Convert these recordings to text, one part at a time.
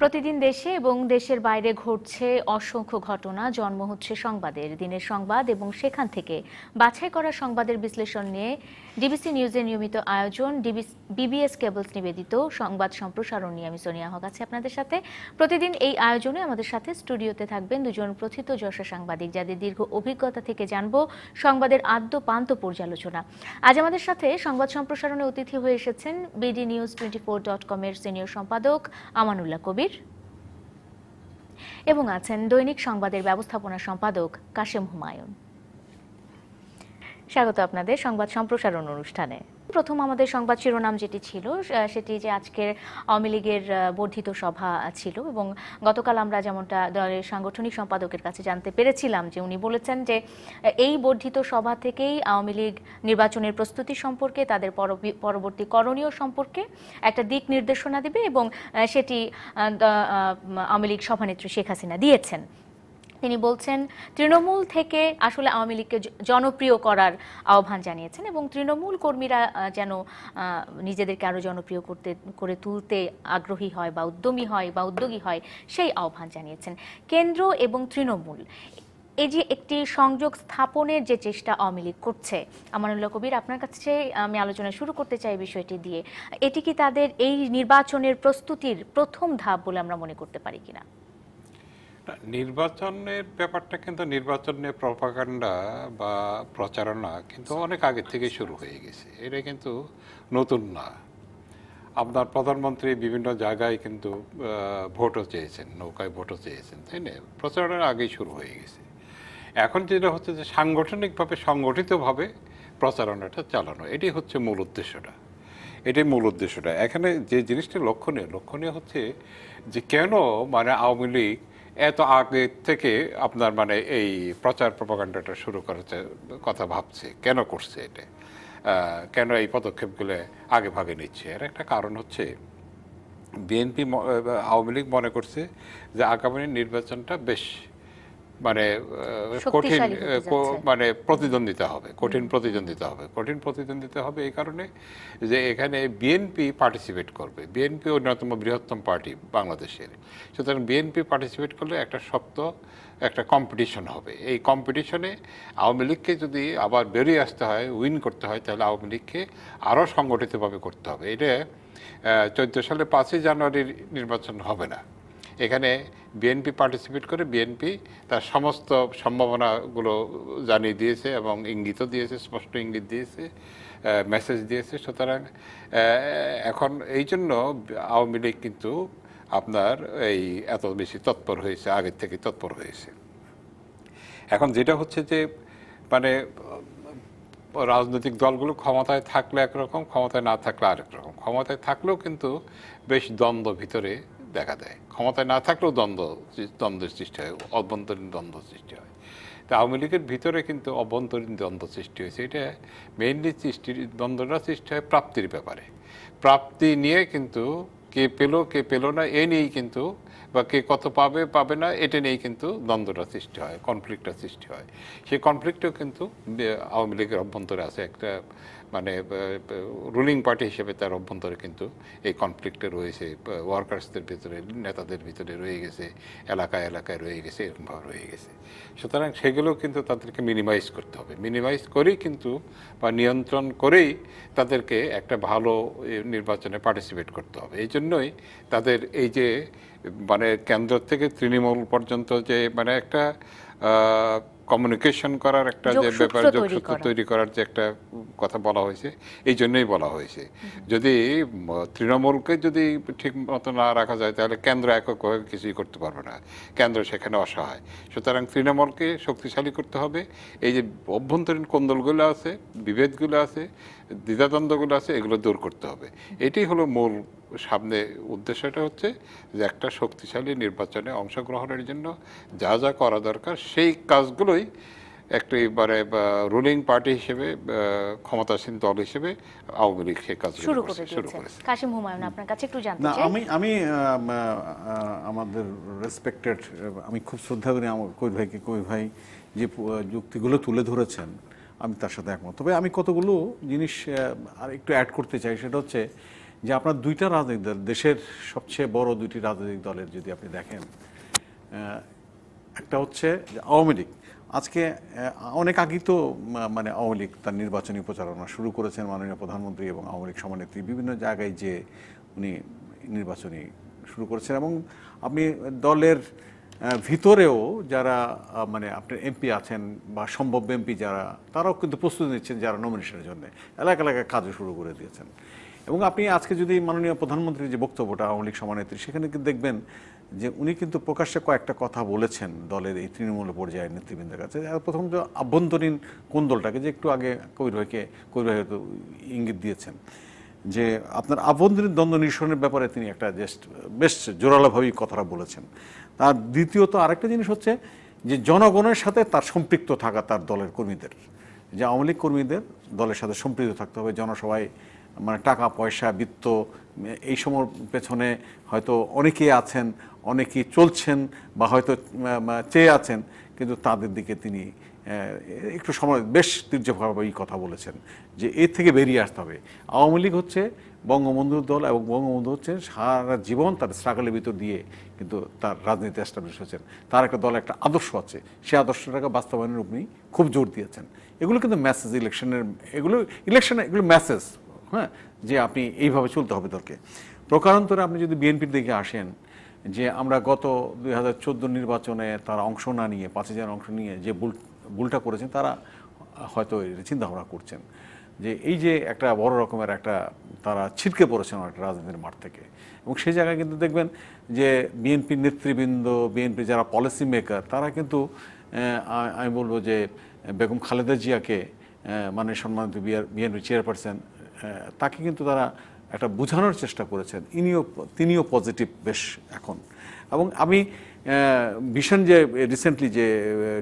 প্রতিদিন দেশে এবং দেশের বাইরে ঘটছে অসংখ্য ঘটনা, জন্ম হচ্ছে সংবাদের। দিনের সংবাদ এবং সেখান থেকে বাছাই করা সংবাদের বিশ্লেষণ নিয়ে ডিবিসি নিউজের নিয়মিত আয়োজন বিবিএস কেবলস নিবেদিত সংবাদ সম্প্রসারণ নিয়ে আমি সোনিয়া হক আছি আপনাদের সাথে। প্রতিদিন এই আয়োজনে আমাদের সাথে স্টুডিওতে থাকবেন দুজন প্রথিতযশা সাংবাদিক, যাদের দীর্ঘ অভিজ্ঞতা থেকে জানব সংবাদের আদ্যপান্ত পর্যালোচনা। আজ আমাদের সাথে সংবাদ সম্প্রসারণে অতিথি হয়ে এসেছেন bdnews24.com এর সিনিয়র সম্পাদক আমানুল্লাহ কবির এবং আছেন দৈনিক সংবাদের ব্যবস্থাপনা সম্পাদক কাশেম হুমায়ুন। স্বাগত আপনাদের সংবাদ সম্প্রসারণ অনুষ্ঠানে। প্রথম আমাদের সংবাদ শিরোনাম যেটি ছিল সেটি যে আজকের আওয়ামী লীগের বর্ধিত সভা ছিল এবং গতকাল আমরা যেমনটা দলের সাংগঠনিক সম্পাদকের কাছে জানতে পেরেছিলাম যে উনি বলেছেন যে এই বর্ধিত সভা থেকেই আওয়ামী লীগ নির্বাচনের প্রস্তুতি সম্পর্কে, তাদের পরবর্তী করণীয় সম্পর্কে একটা দিক নির্দেশনা দিবে এবং সেটি আওয়ামী লীগ সভানেত্রী শেখ হাসিনা দিয়েছেন। তিনি বলছেন তৃণমূল থেকে আসলে আওয়ামী লীগকে জনপ্রিয় করার আহ্বান জানিয়েছেন এবং তৃণমূল কর্মীরা যেন নিজেদেরকে আরও জনপ্রিয় করে তুলতে আগ্রহী হয় বা উদ্যমী হয় বা উদ্যোগী হয় সেই আহ্বান জানিয়েছেন। কেন্দ্র এবং তৃণমূল এই যে একটি সংযোগ স্থাপনের যে চেষ্টা আওয়ামী লীগ করছে, আমানুল্লাহ কবির আপনার কাছে আমি আলোচনা শুরু করতে চাই বিষয়টি দিয়ে। এটি কি তাদের এই নির্বাচনের প্রস্তুতির প্রথম ধাপ বলে আমরা মনে করতে পারি কিনা? নির্বাচনের ব্যাপারটা কিন্তু নির্বাচন নিয়ে প্রপাগান্ডা বা প্রচারণা কিন্তু অনেক আগে থেকে শুরু হয়ে গেছে। এটা কিন্তু নতুন না। আপনার প্রধানমন্ত্রী বিভিন্ন জায়গায় কিন্তু ভোটও চেয়েছেন, নৌকায় ভোটও চেয়েছেন, তাই না? প্রচারণা আগেই শুরু হয়ে গেছে। এখন যেটা হচ্ছে যে সাংগঠনিকভাবে সংগঠিতভাবে প্রচারণাটা চালানো, এটি হচ্ছে মূল উদ্দেশ্যটা। এটাই মূল উদ্দেশ্যটা। এখানে যে জিনিসটা লক্ষণীয় হচ্ছে যে কেন মানে আওয়ামী লীগ এত আগে থেকে আপনার মানে এই প্রচার প্রপাগান্ডাটা শুরু করার কথা ভাবছে, কেন করছে এটা, কেন এই পদক্ষেপগুলো আগে ভাগে নিচ্ছে। এর একটা কারণ হচ্ছে বিএনপি আওয়ামী লীগ মনে করছে যে আগামী নির্বাচনটা বেশ মানে কঠিন মানে প্রতিদ্বন্দ্বিতা হবে, কঠিন প্রতিদ্বন্দ্বিতা হবে এই কারণে যে এখানে বিএনপি পার্টিসিপেট করবে। বিএনপি অন্যতম বৃহত্তম পার্টি বাংলাদেশের, সুতরাং বিএনপি পার্টিসিপেট করলে একটা শক্ত একটা কম্পিটিশন হবে। এই কম্পিটিশনে আওয়ামী লীগকে যদি আবার বেরিয়ে আসতে হয়, উইন করতে হয়, তাহলে আওয়ামী লীগকে আরও সংগঠিতভাবে করতে হবে। এটা 14 সালে 5ই জানুয়ারির নির্বাচন হবে না। এখানে বিএনপি পার্টিসিপেট করে, বিএনপি তার সমস্ত সম্ভাবনাগুলো জানিয়ে দিয়েছে এবং ইঙ্গিতও দিয়েছে, স্পষ্ট ইঙ্গিত দিয়েছে, মেসেজ দিয়েছে। সুতরাং এখন এই জন্য আওয়ামী লীগ কিন্তু আপনার এই এত বেশি তৎপর হয়েছে, আগের থেকে তৎপর হয়েছে। এখন যেটা হচ্ছে যে মানে রাজনৈতিক দলগুলো ক্ষমতায় থাকলে একরকম, ক্ষমতায় না থাকলে আরেক রকম। ক্ষমতায় থাকলেও কিন্তু বেশ দ্বন্দ্ব ভিতরে দেখা দেয়, ক্ষমতায় না থাকলেও দ্বন্দ্বের সৃষ্টি হয়, অভ্যন্তরীণ দ্বন্দ্ব সৃষ্টি হয়। তা আওয়ামী লীগের ভিতরে কিন্তু অভ্যন্তরীণ দ্বন্দ্ব সৃষ্টি হয়েছে। এটা মেইনলি দ্বন্দ্বটা সৃষ্টি হয় প্রাপ্তির ব্যাপারে। প্রাপ্তি নিয়ে কিন্তু কে পেলো না এ নিয়েই কিন্তু, বা কে কত পাবে না এটা নিয়েই কিন্তু দ্বন্দ্বটা সৃষ্টি হয়, কনফ্লিক্টটা সৃষ্টি হয়। সেই কনফ্লিক্টও কিন্তু আওয়ামী লীগের অভ্যন্তরে আছে। একটা মানে রুলিং পার্টি হিসেবে তার অভ্যন্তরে কিন্তু এই কনফ্লিক্টে রয়েছে, ওয়ার্কার্সদের ভিতরে, নেতাদের ভিতরে রয়ে গেছে, এলাকায় রয়ে গেছে, এরকমভাবে রয়ে গেছে। সুতরাং সেগুলো কিন্তু তাদেরকে মিনিমাইজ করতে হবে। মিনিমাইজ করেই কিন্তু বা নিয়ন্ত্রণ করেই তাদেরকে একটা ভালো নির্বাচনে পার্টিসিপেট করতে হবে। এই জন্যই তাদের এই যে মানে কেন্দ্র থেকে তৃণমূল পর্যন্ত যে মানে একটা কমিউনিকেশন করার একটা যে ব্যাপার, যোগসূত্র তৈরি করার যে একটা কথা বলা হয়েছে, এই জন্যই বলা হয়েছে। যদি তৃণমূলকে যদি ঠিক মতো না রাখা যায় তাহলে কেন্দ্র এককভাবে কিছুই করতে পারবে না, কেন্দ্র সেখানে অসহায়। সুতরাং তৃণমূলকে শক্তিশালী করতে হবে। এই যে অভ্যন্তরীণ কোন্দলগুলো আছে, বিভেদগুলো আছে, দ্বিধাদ্বন্দ্বগুলো আছে, এগুলো দূর করতে হবে। এটাই হলো মূল সামনে উদ্দেশ্যটা, হচ্ছে যে একটা শক্তিশালী নির্বাচনে অংশগ্রহণের জন্য যা যা করা দরকার সেই কাজগুলোই একটা এবারে রুলিং পার্টি হিসেবে, ক্ষমতাসীন দল হিসেবে আওয়ামী লীগ সেই কাজ শুরু করেছে। কাশেম হুমায়ুন, আপনার কাছে একটু জানতে চাই। আমি আমাদের রেসপেক্টেড, আমি খুব শ্রদ্ধা করি আমার কবির ভাই যে যুক্তিগুলো তুলে ধরেছেন, আমি তার সাথে একমত। তবে আমি কতগুলো জিনিস আর একটু অ্যাড করতে চাই। সেটা হচ্ছে যে আপনার দুইটা রাজনৈতিক দল, দেশের সবচেয়ে বড় দুইটি রাজনৈতিক দলের যদি আপনি দেখেন, একটা হচ্ছে যে আওয়ামী লীগ। আজকে অনেক আগেই তো মানে আওয়ামী লীগ তার নির্বাচনী প্রচারণা শুরু করেছেন, মাননীয় প্রধানমন্ত্রী এবং আওয়ামী লীগ সভানেত্রী বিভিন্ন জায়গায় যে উনি নির্বাচনী শুরু করেছেন। এবং আপনি দলের ভিতরেও যারা মানে আপনার এমপি আছেন বা সম্ভাব্য এমপি যারা, তারাও কিন্তু প্রস্তুতি নিচ্ছেন যারা নমিনেশনের জন্য, এলাকা এলাকায় কাজও শুরু করে দিয়েছেন। এবং আপনি আজকে যদি মাননীয় প্রধানমন্ত্রীর যে বক্তব্যটা আওয়ামী লীগ সভানেত্রী, সেখানে কিন্তু দেখবেন যে উনি কিন্তু প্রকাশ্যে কয়েকটা কথা বলেছেন দলের এই তৃণমূল পর্যায়ের নেতৃবৃন্দের কাছে। প্রথমত আভ্যন্তরীণ কোন্দলটাকে, যে একটু আগে কবির ভাই হয়তো ইঙ্গিত দিয়েছেন যে আপনার আভ্যন্তরীণ দ্বন্দ্ব নিরসনের ব্যাপারে তিনি একটা জাস্ট বেশ জোরালোভাবেই কথাটা বলেছেন। তার দ্বিতীয়ত আরেকটা জিনিস হচ্ছে যে জনগণের সাথে তার সম্পৃক্ত থাকা, তার দলের কর্মীদের, যে আওয়ামী লীগ কর্মীদের দলের সাথে সম্পৃক্ত থাকতে হবে। জনসভায় মানে টাকা পয়সা বিত্ত এই সময়ের পেছনে হয়তো অনেকেই আছেন, অনেকেই চলছেন বা হয়তো চেয়ে আছেন, কিন্তু তাদের দিকে তিনি একটু সময় বেশ তীর্যভাবেই কথা বলেছেন যে এর থেকে বেরিয়ে আসতে হবে। আওয়ামী লীগ হচ্ছে বঙ্গবন্ধুর দল এবং বঙ্গবন্ধু হচ্ছে সারা জীবন তার স্ট্রাগলের ভিতর দিয়ে কিন্তু তার রাজনীতি এস্টাবলিশ হয়েছেন। তার একটা দলে একটা আদর্শ আছে, সেই আদর্শটাকে বাস্তবায়নের উপরই খুব জোর দিয়েছেন। এগুলো কিন্তু মেসেজ ইলেকশনের, এগুলো মেসেজ, হ্যাঁ, যে আপনি এইভাবে চলতে হবে দলকে। প্রকারান্তরে আপনি যদি বিএনপির দিকে আসেন, যে আমরা গত 2014 নির্বাচনে তারা অংশ না নিয়ে 5,000 অংশ নিয়ে যে ভুলটা করেছেন, তারা হয়তো চিন্তা ভাবনা করছেন যে এই যে একটা বড় রকমের একটা তারা ছিটকে পড়েছেন একটা রাজনীতির মাঠ থেকে। এবং সেই জায়গায় কিন্তু দেখবেন যে বিএনপির নেতৃবৃন্দ, বিএনপি যারা পলিসি মেকার, তারা কিন্তু আমি বলবো যে বেগম খালেদা জিয়াকে মানে সম্মানিত বিএনপি চেয়ারপারসন, তাকে কিন্তু তারা একটা বোঝানোর চেষ্টা করেছেন। তিনিও পজিটিভ বেশ এখন। এবং আমি ভিশন যে রিসেন্টলি যে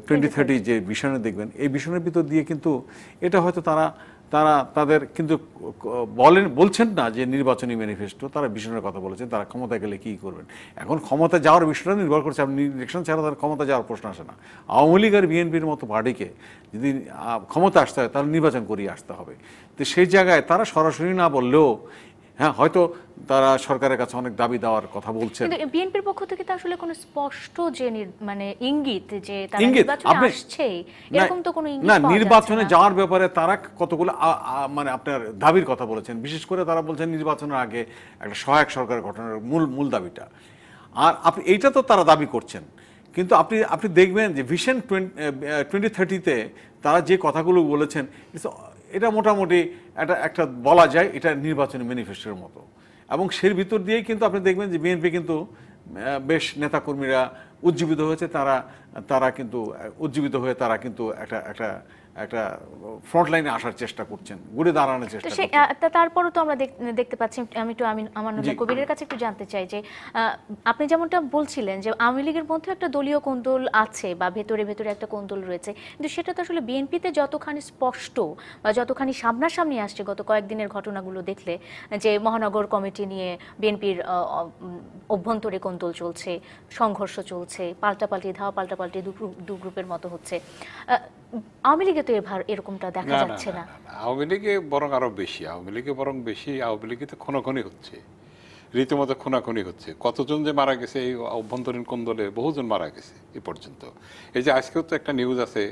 2030 যে ভিশনে দেখবেন, এই ভিশনের ভিতর দিয়ে কিন্তু এটা হয়তো তাদের কিন্তু বলছেন না যে নির্বাচনী ম্যানিফেস্টো, তারা ভিশনের কথা বলেছেন, তারা ক্ষমতায় গেলে কী করবেন। এখন ক্ষমতা যাওয়ার বিষয়টা নির্ভর করছে, আপনি ইলেকশন ছাড়া তার ক্ষমতা যাওয়ার প্রশ্ন আসে না। আওয়ামী লীগ আর বিএনপির মতো পার্টিকে যদি ক্ষমতা আসতে হয়, তাহলে নির্বাচন করিয়ে আসতে হবে। তো সেই জায়গায় তারা সরাসরি না বললেও, হ্যাঁ, হয়তো তারা সরকারের কাছে অনেক দাবি দেওয়ার কথা বলছেন। কিন্তু বিএনপির পক্ষ থেকে তো আসলে কোনো স্পষ্ট যে মানে ইঙ্গিত যে তারা নির্বাচনে আসছে, এরকম তো কোনো ইঙ্গিত না। পাওয়া নির্বাচনে যাচ্ছে না। যাওয়ার ব্যাপারে তারা কতগুলো মানে আপনার দাবির কথা বলেছেন। বিশেষ করে তারা বলছেন নির্বাচনের আগে একটা সহায়ক সরকার গঠনের মূল দাবিটা। আর আপনি এইটা তো তারা দাবি করছেন, কিন্তু আপনি দেখবেন যে ভিশন 2030-তে তারা যে কথাগুলো বলেছেন, এটা মোটামুটি একটা বলা যায় এটা নির্বাচনী ম্যানিফেস্টোর মতো। এবং সের ভিতর দিয়েই কিন্তু আপনি দেখবেন যে বিএনপি কিন্তু বেশ নেতাকর্মীরা উজ্জীবিত হয়েছে, তারা কিন্তু উজ্জীবিত হয়ে তারা কিন্তু একটা ফ্রন্ট লাইনে আসার চেষ্টা করছেন, ঘুরে দাঁড়ানোর চেষ্টা করছেন। তারপরও তো আমরা দেখতে পাচ্ছি, আমি আমার কবিরের কাছে একটু জানতে চাই যে আপনি যেমনটা বলছিলেন যে আওয়ামী লীগের মধ্যে একটা দলীয় কোন্দল আছে বা ভেতরে একটা কোন্দল রয়েছে, কিন্তু সেটা তো আসলে বিএনপিতে যতখানি স্পষ্ট বা যতখানি সামনাসামনি আসছে গত কয়েকদিনের ঘটনাগুলো দেখলে, যে মহানগর কমিটি নিয়ে বিএনপির অভ্যন্তরে কোন্দল চলছে, সংঘর্ষ চলছে, ধাওয়া পাল্টাপাল্টি দু গ্রুপের মতো হচ্ছে। আওয়ামী লীগে তো এরকমটা দেখা যাচ্ছে না। আওয়ামী লীগে বরং আরো বেশি, আওয়ামী লীগে তো খুনাখুনি হচ্ছে, রীতিমতো খুনাখুনি হচ্ছে। কতজন যে মারা গেছে এই অভ্যন্তরীণ কোন্দলে, বহুজন মারা গেছে এ পর্যন্ত। এই যে আজকেও তো একটা নিউজ আছে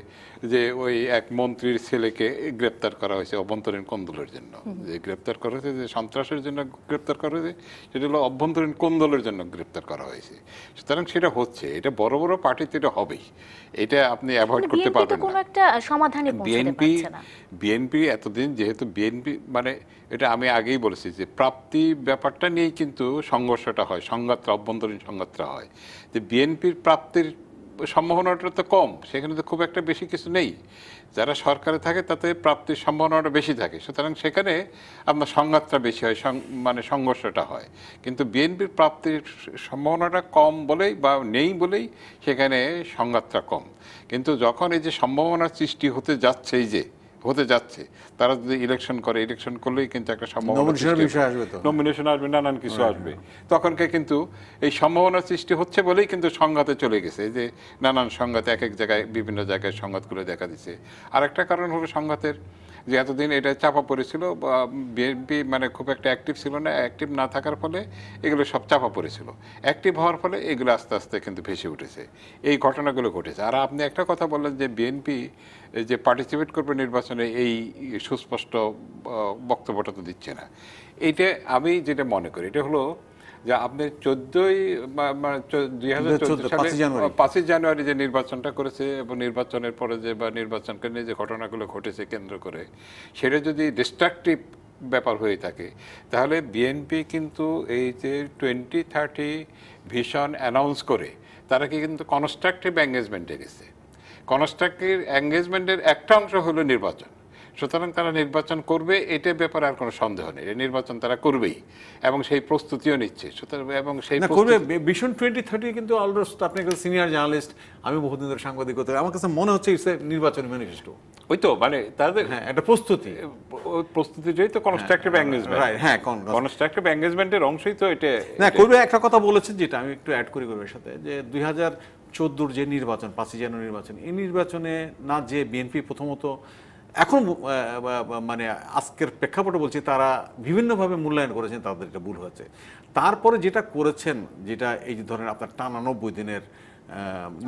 যে ওই এক মন্ত্রীর ছেলেকে গ্রেপ্তার করা হয়েছে অভ্যন্তরীণ কোন্দলের জন্য। যে গ্রেপ্তার করা হয়েছে, যে সন্ত্রাসের জন্য গ্রেপ্তার করা হয়েছে, সেটা হলো অভ্যন্তরীণ কোন্দলের জন্য গ্রেপ্তার করা হয়েছে। সুতরাং সেটা হচ্ছে, এটা বড় বড় পার্টিতে এটা হবেই, এটা আপনি অ্যাভয়েড করতে পারবেন না। কোনো একটা সমাধানে পৌঁছতে পারছে না বিএনপি এতদিন, যেহেতু বিএনপি মানে এটা আমি আগেই বলেছি যে প্রাপ্তি ব্যাপারটা নিয়েই কিন্তু সংঘর্ষটা হয়, অভ্যন্তরীণ সংঘাতটা হয়। যে বিএনপির প্রাপ্তির সম্ভাবনাটা তো কম, সেখানে তো খুব একটা বেশি কিছু নেই। যারা সরকারে থাকে তাতে প্রাপ্তির সম্ভাবনাটা বেশি থাকে, সুতরাং সেখানে আপনার সংঘাতটা বেশি হয়, মানে সংঘর্ষটা হয়। কিন্তু বিএনপির প্রাপ্তির সম্ভাবনাটা কম বলেই বা নেই বলেই সেখানে সংঘাতটা কম। কিন্তু যখন এই যে সম্ভাবনার সৃষ্টি হতে যাচ্ছে, এই যে হতে যাচ্ছে, তারা যদি ইলেকশন করে, ইলেকশন করলেই কিন্তু একটা সম্ভাবনা নমিনেশনের বিষয় আসবে তো। নমিনেশন আসবে, নানান কিছু আসবে, তখনকে কিন্তু এই সম্ভাবনা সৃষ্টি হচ্ছে বলেই কিন্তু সংঘাতে চলে গেছে। এই যে নানান সংঘাতে এক এক জায়গায় বিভিন্ন জায়গায় সংঘাতগুলো দেখা দিচ্ছে। আর একটা কারণ হলো সংঘাতের যে এতদিন এটা চাপা পড়েছিল, বিএনপি মানে খুব একটা অ্যাক্টিভ ছিল না, অ্যাক্টিভ না থাকার ফলে এগুলো সব চাপা পড়েছিল। অ্যাক্টিভ হওয়ার ফলে এগুলো আস্তে আস্তে কিন্তু ভেসে উঠেছে, এই ঘটনাগুলো ঘটেছে। আর আপনি একটা কথা বললেন যে বিএনপি যে পার্টিসিপেট করবে নির্বাচনে, এই সুস্পষ্ট বক্তব্যটা তো দিচ্ছে না। এইটা আমি যেটা মনে করি এটা হলো যে আপনি 2014 সালে 5ই জানুয়ারি যে নির্বাচনটা করেছে এবং নির্বাচনের পরে যে বা নির্বাচনকে নিয়ে যে ঘটনাগুলো ঘটেছে কেন্দ্র করে, সেটা যদি ডিস্ট্রাকটিভ ব্যাপার হয়ে থাকে, তাহলে বিএনপি কিন্তু এই যে 2030 ভিশন অ্যানাউন্স করে তারা কিন্তু কনস্ট্রাকটিভ এঙ্গেজমেন্টে গেছে। কনস্ট্রাকটিভ এঙ্গেজমেন্টের একটা অংশ হলো নির্বাচন। সুতরাং তারা নির্বাচন করবে, এটার ব্যাপারে আর কোনো সন্দেহ নেই, এই নির্বাচন তারা করবেই এবং সেই প্রস্তুতিও নিচ্ছে। সুতরাং এবং সেই করবে ভিশন 2030 কিন্তু অলমোস্ট, আপনি একটা সিনিয়র জার্নালিস্ট, আমি বহুদিন ধরে সাংবাদিকতা, আমার কাছে মনে হচ্ছে ইটস নির্বাচনী ম্যানিফেস্টো। ওই তো মানে তাদের হ্যাঁ একটা প্রস্তুতি, প্রস্তুতিটাই তো কনস্ট্রাকটিভ এঙ্গেজমেন্ট। হ্যাঁ কনস্ট্রাকটিভ এঙ্গেজমেন্টের অংশই তো এটা। না করবে, একটা কথা বলেছেন যেটা আমি একটু অ্যাড করি করবে সাথে, যে 2014 যে নির্বাচন, 5ই জানুয়ারি নির্বাচন, এই নির্বাচনে না যে বিএনপি প্রথমত এখন মানে আজকের প্রেক্ষাপটে বলছি, তারা বিভিন্নভাবে মূল্যায়ন করেছেন, তাদের এটা ভুল হয়েছে। তারপরে যেটা করেছেন, যেটা এই যে ধরেন আপনার টানা 90 দিনের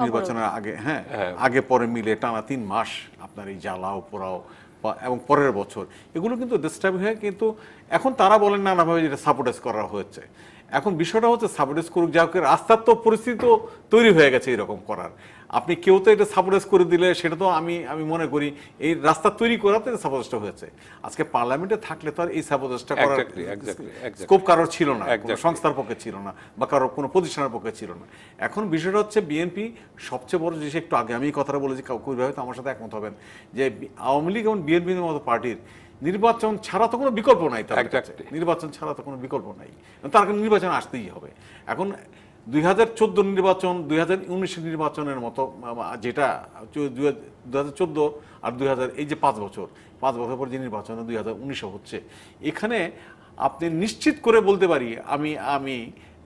নির্বাচনের আগে, হ্যাঁ আগে পরে মিলে টানা 3 মাস আপনার এই জ্বালাও পোড়াও এবং পরের বছর, এগুলো কিন্তু ডিস্টার্ব হয়ে, কিন্তু এখন তারা বলেন নানাভাবে যেটা সাপোর্টাইজ করা হয়েছে। এখন বিষয়টা হচ্ছে সাপোর্টাইজ করুক, যা হোক, রাস্তার তো পরিস্থিতি তো তৈরি হয়ে গেছে এরকম করার। আপনি কেউ তো এটা সাপোর্টাইজ করে দিলে সেটা তো আমি মনে করি এই রাস্তা তৈরি করাতে সাপোর্টাইজটা হয়েছে। আজকে পার্লামেন্টে থাকলে তো আর এই সাপোর্টাইজটা করার স্কোপ কারোর ছিল না, কোনো সংস্থার পক্ষে ছিল না, বা কারো কোনো প্রতিষ্ঠানের পক্ষে ছিল না। এখন বিষয়টা হচ্ছে বিএনপি সবচেয়ে বড় জিনিস, একটু আগে আমি এই কথাটা বলেছি, হয়তো আমার সাথে একমত হবেন, যে আওয়ামী লীগ এবং বিএনপির মতো পার্টির নির্বাচন ছাড়া তো কোনো বিকল্প নাই, নির্বাচন ছাড়া তো কোনো বিকল্প নাই, তার নির্বাচন আসতেই হবে। এখন 2014 নির্বাচন 2019 নির্বাচনের মতো, যেটা 2014 আর 2000, এই যে 5 বছর পর যে নির্বাচন 2019 হচ্ছে, এখানে আপনি নিশ্চিত করে বলতে পারি আমি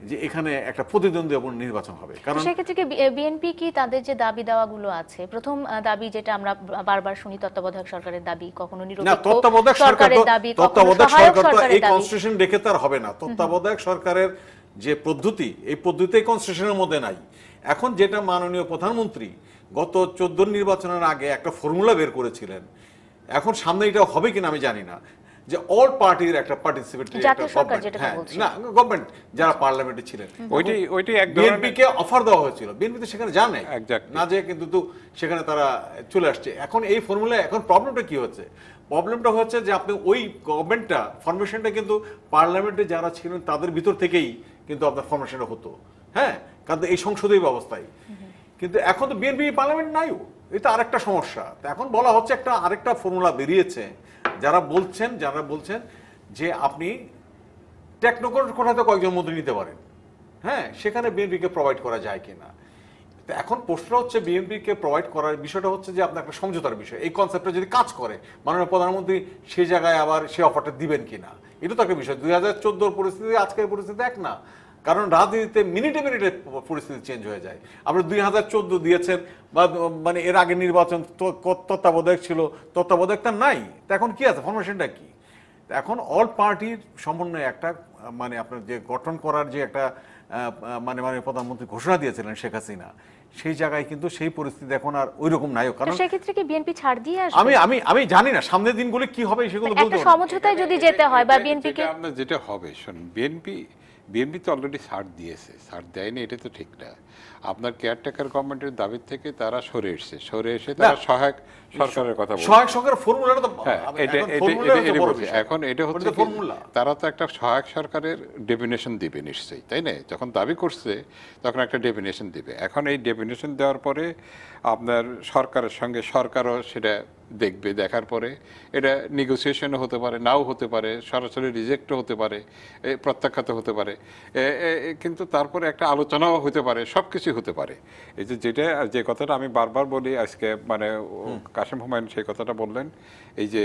যে এখানে একটা প্রতিদ্বন্দ্বী নির্বাচন হবে। কারণ সেক্ষেত্রে কি বিএনপি কি তাদের যে দাবি দেওয়াগুলো আছে, প্রথম দাবি যেটা আমরা বারবার শুনি, তত্ত্বাবধায়ক সরকারের দাবি কখনো নিরপেক্ষ, তত্ত্বাবধায়ক সরকারের দাবি তত্ত্বাবধায়ক সরকার তো এই কনস্টিটিউশন দেখে তার হবে না। তত্ত্বাবধায়ক সরকারের যে পদ্ধতি, এই পদ্ধতি কনস্টিটিউশনের মধ্যে নাই। এখন যেটা মাননীয় প্রধানমন্ত্রী গত 14 নির্বাচনের আগে একটা ফর্মুলা বের করেছিলেন, এখন সামনে এটা হবে কিনা আমি জানি না, যে অল পার্টির একটা পার্টিসিপেটরি না গভর্নমেন্ট যারা পার্লামেন্টে ছিলেন, ওইটাই এক ধরনের বিএনপিকে অফার দেওয়া হয়েছিল, বিএনপি তো সেখানে জানে না, যে কিন্তু তো সেখানে তারা চলে আসছে। এখন এই ফর্মুলা, এখন প্রবলেমটা কি হচ্ছে? প্রবলেমটা হচ্ছে যে আপনি ওই গভর্নমেন্টটা ফরমেশনটা কিন্তু পার্লামেন্টে যারা ছিলেন তাদের ভিতর থেকেই কিন্তু আপনার ফরমেশনটা হতো, হ্যাঁ, কারণ এই সংসদীয় ব্যবস্থায়। কিন্তু এখন তো বিএনপি পার্লামেন্ট নাইও, এটা আরেকটা সমস্যা। তো এখন বলা হচ্ছে একটা আরেকটা ফর্মুলা বেরিয়েছে, যারা বলছেন যে আপনি টেকনোক্রেট কোটাতে কয়েকজন মন্ত্রী নিতে পারেন, হ্যাঁ, সেখানে বিএনপিকে প্রোভাইড করা যায় কিনা। তো এখন প্রশ্নটা হচ্ছে বিএনপিকে প্রোভাইড করার বিষয়টা হচ্ছে যে আপনার একটা সমঝোতার বিষয়, এই কনসেপ্টটা যদি কাজ করে মাননীয় প্রধানমন্ত্রী সেই জায়গায় আবার সেই অফারটা দিবেন কিনা, এটা তো একটা বিষয়। 2014 পরিস্থিতি আজকের পরিস্থিতি এক না, কারণ রাজনীতিতে মিনিটে মিনিটে পরিস্থিতি চেঞ্জ হয়ে যায়। আপনি 2014 দিয়েছেন, বা মানে এর আগে নির্বাচন তত্ত্বাবধায়ক ছিল, তত্ত্বাবধায়কটা নাই, তো এখন কি আছে, ফরমেশনটা কি? এখন অল পার্টির সমন্বয়ে একটা মানে আপনার যে গঠন করার যে একটা মানে প্রধানমন্ত্রী ঘোষণা দিয়েছিলেন শেখ হাসিনা, সেই জায়গায় কিন্তু সেই পরিস্থিতি এখন আর ওইরকম নাই। কারণ সেক্ষেত্রে কি বিএনপি ছাড় দিয়ে আসবে? আমি জানি না সামনের দিনগুলো কি হবে, সেগুলো বলতে একটা সমঝোতায় যদি যেতে হয়, বা বিএনপিকে যেটা হবে, শুনুন, বিএনপি তো অলরেডি ছাড় দিয়েছে, ছাড় দেয়নি এটা তো ঠিক না। আপনার কেয়ারটেকার গভর্নমেন্টের দাবি থেকে তারা সরে এসে তারা সহায়ক সরকারের কথা বলছে। সহায়ক সরকারের ফর্মুলাটা তো এখন এটা হচ্ছে তারা তো একটা সহায়ক সরকারের ডেফিনেশন দিবে নিশ্চয়ই, তাই না? যখন দাবি করছে তখন একটা ডেফিনেশন দিবে। এখন এই ডেফিনেশন দেওয়ার পরে আপনার সরকারের সঙ্গে সরকারও সেটা দেখবে, দেখার পরে এটা নেগোসিয়েশনও হতে পারে, নাও হতে পারে, সরাসরি রিজেক্টও হতে পারে, প্রত্যাখ্যাত হতে পারে, কিন্তু তারপরে একটা আলোচনাও হতে পারে, সব কিছুই হতে পারে। এই যে কথাটা আমি বারবার বলি আজকে, মানে কাশেম হুমায়ুন সেই কথাটা বললেন, এই যে